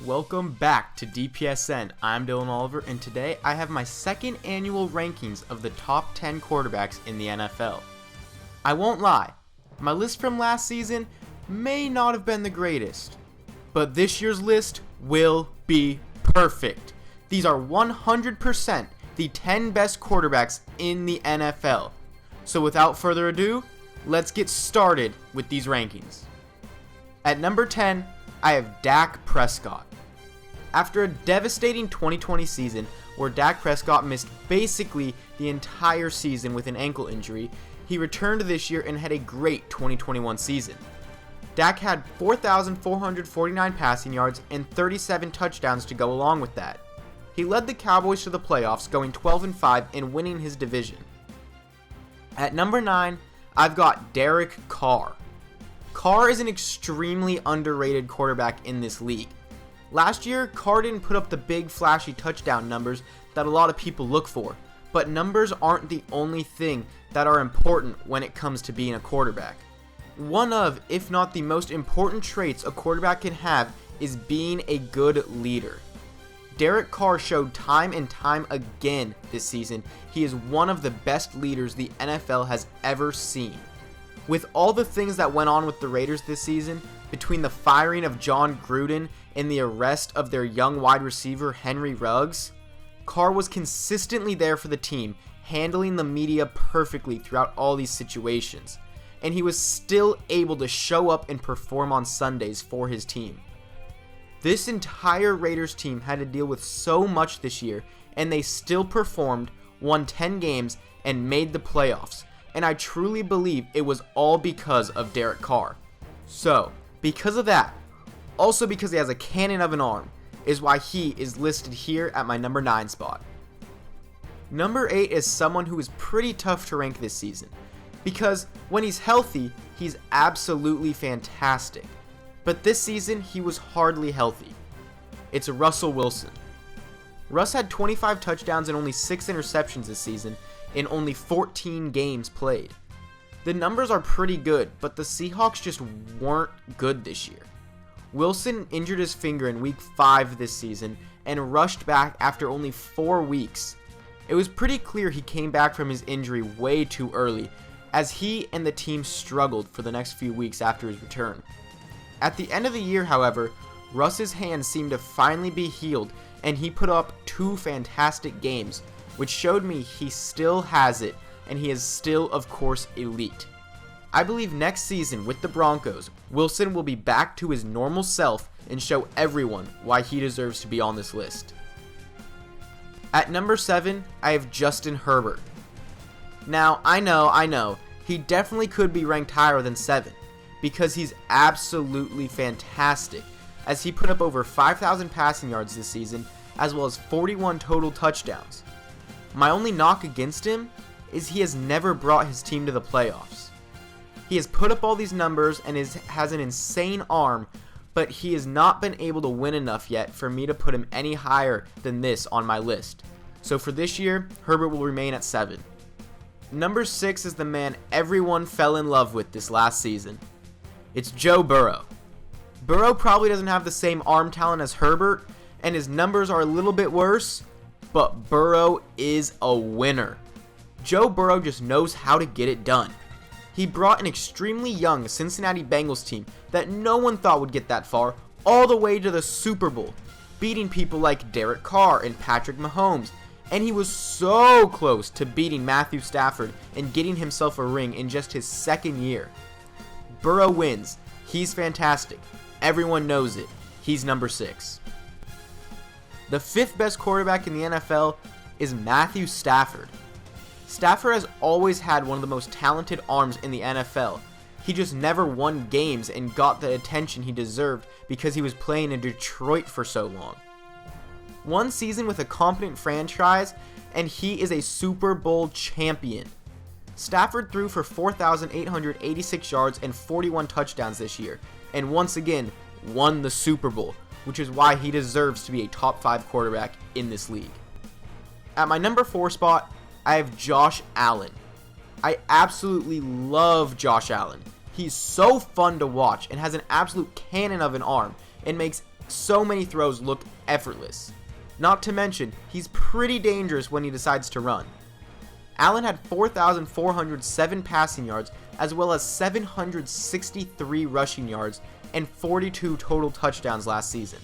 Welcome back to DPSN. I'm Dylan Oliver, and today I have my second annual rankings of the top 10 quarterbacks in the NFL. I won't lie, my list from last season may not have been the greatest, but this year's list will be perfect. These are 100% the 10 best quarterbacks in the NFL. So without further ado, let's get started with these rankings. At number 10, I have Dak Prescott. After a devastating 2020 season where Dak Prescott missed basically the entire season with an ankle injury, he returned this year and had a great 2021 season. Dak had 4,449 passing yards and 37 touchdowns to go along with that. He led the Cowboys to the playoffs, going 12-5 and winning his division. At number 9, I've got Derek Carr. Carr is an extremely underrated quarterback in this league. Last year, Carr didn't put up the big flashy touchdown numbers that a lot of people look for, but numbers aren't the only thing that are important when it comes to being a quarterback. One of, if not the most important traits a quarterback can have is being a good leader. Derek Carr showed time and time again this season he is one of the best leaders the NFL has ever seen. With all the things that went on with the Raiders this season, between the firing of John Gruden and the arrest of their young wide receiver Henry Ruggs, Carr was consistently there for the team, handling the media perfectly throughout all these situations, and he was still able to show up and perform on Sundays for his team. This entire Raiders team had to deal with so much this year, and they still performed, won 10 games, and made the playoffs. And I truly believe it was all because of Derek Carr. So, because of that, also because he has a cannon of an arm, is why he is listed here at my number 9 spot. Number 8 is someone who is pretty tough to rank this season, because when he's healthy, he's absolutely fantastic. But this season, he was hardly healthy. It's Russell Wilson. Russ had 25 touchdowns and only 6 interceptions this season, in only 14 games played. The numbers are pretty good, but the Seahawks just weren't good this year. Wilson injured his finger in week 5 this season and rushed back after only 4 weeks. It was pretty clear he came back from his injury way too early, as he and the team struggled for the next few weeks after his return. At the end of the year, however, Russ's hand seemed to finally be healed, and he put up 2 fantastic games, which showed me he still has it, and he is still, of course, elite. I believe next season with the Broncos, Wilson will be back to his normal self and show everyone why he deserves to be on this list. At number 7, I have Justin Herbert. Now, I know, he definitely could be ranked higher than 7, because he's absolutely fantastic, as he put up over 5,000 passing yards this season, as well as 41 total touchdowns. My only knock against him is he has never brought his team to the playoffs. He has put up all these numbers and has an insane arm, but he has not been able to win enough yet for me to put him any higher than this on my list. So for this year, Herbert will remain at 7. Number 6 is the man everyone fell in love with this last season. It's Joe Burrow. Burrow probably doesn't have the same arm talent as Herbert, and his numbers are a little bit worse, but Burrow is a winner. Joe Burrow just knows how to get it done. He brought an extremely young Cincinnati Bengals team that no one thought would get that far all the way to the Super Bowl, beating people like Derek Carr and Patrick Mahomes, and he was so close to beating Matthew Stafford and getting himself a ring in just his second year. Burrow wins. He's fantastic. Everyone knows it. He's number 6. The 5th best quarterback in the NFL is Matthew Stafford. Stafford has always had one of the most talented arms in the NFL. He just never won games and got the attention he deserved because he was playing in Detroit for so long. One season with a competent franchise, and he is a Super Bowl champion. Stafford threw for 4,886 yards and 41 touchdowns this year, and once again won the Super Bowl, which is why he deserves to be a top 5 quarterback in this league. At my number 4 spot, I have Josh Allen. I absolutely love Josh Allen. He's so fun to watch and has an absolute cannon of an arm and makes so many throws look effortless. Not to mention, he's pretty dangerous when he decides to run. Allen had 4,407 passing yards as well as 763 rushing yards and 42 total touchdowns last season.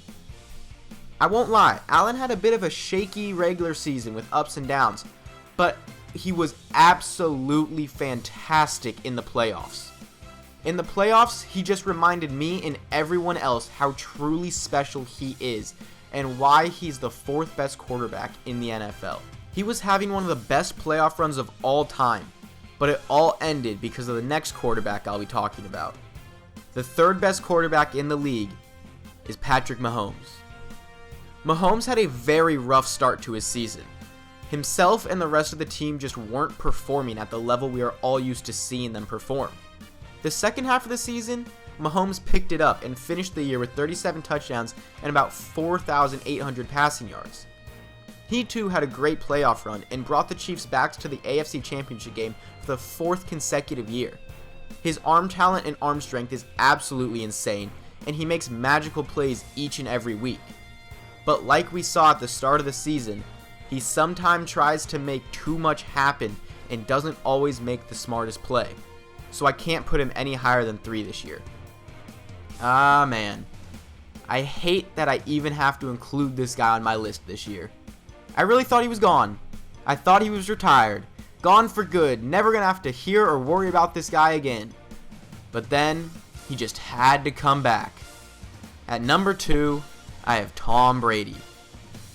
I won't lie, Allen had a bit of a shaky regular season with ups and downs, but he was absolutely fantastic in the playoffs. In the playoffs, he just reminded me and everyone else how truly special he is and why he's the 4th best quarterback in the NFL. He was having one of the best playoff runs of all time, but it all ended because of the next quarterback I'll be talking about. The 3rd best quarterback in the league is Patrick Mahomes. Mahomes had a very rough start to his season. Himself and the rest of the team just weren't performing at the level we are all used to seeing them perform. The second half of the season, Mahomes picked it up and finished the year with 37 touchdowns and about 4,800 passing yards. He too had a great playoff run and brought the Chiefs back to the AFC Championship game for the 4th consecutive year. His arm talent and arm strength is absolutely insane, and he makes magical plays each and every week. But like we saw at the start of the season, he sometimes tries to make too much happen and doesn't always make the smartest play. So I can't put him any higher than 3 this year. Ah man, I hate that I even have to include this guy on my list this year. I really thought he was gone. I thought he was retired. Gone for good, never gonna have to hear or worry about this guy again. But then, he just had to come back. At number 2, I have Tom Brady.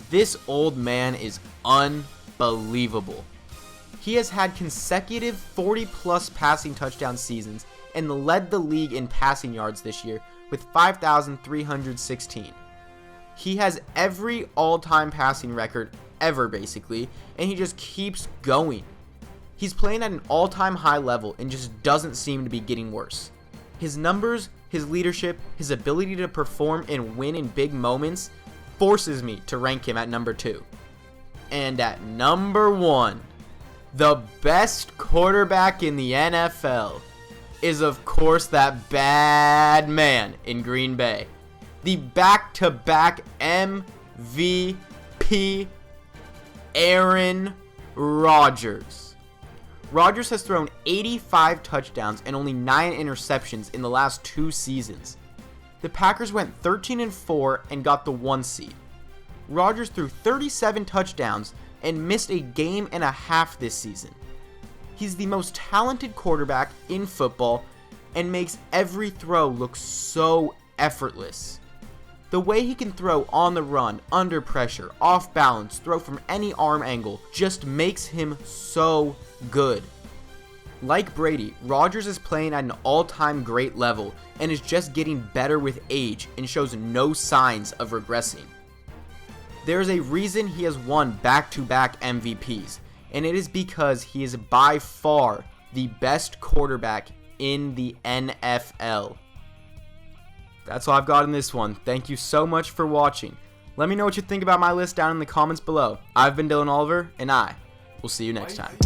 This old man is unbelievable. He has had consecutive 40-plus passing touchdown seasons and led the league in passing yards this year with 5,316. He has every all-time passing record ever, basically, and he just keeps going. He's playing at an all-time high level and just doesn't seem to be getting worse. His numbers, his leadership, his ability to perform and win in big moments forces me to rank him at number 2. And at number 1, the best quarterback in the NFL is of course that bad man in Green Bay. The back-to-back MVP, Aaron Rodgers. Rodgers has thrown 85 touchdowns and only 9 interceptions in the last 2 seasons. The Packers went 13-4 and got the 1 seed. Rodgers threw 37 touchdowns and missed a game and a half this season. He's the most talented quarterback in football and makes every throw look so effortless. The way he can throw on the run, under pressure, off balance, throw from any arm angle just makes him so good. Like Brady, Rodgers is playing at an all-time great level and is just getting better with age and shows no signs of regressing. There is a reason he has won back-to-back MVPs, and it is because he is by far the best quarterback in the NFL. That's all I've got in this one. Thank you so much for watching. Let me know what you think about my list down in the comments below. I've been Dylan Oliver, and I will see you next time.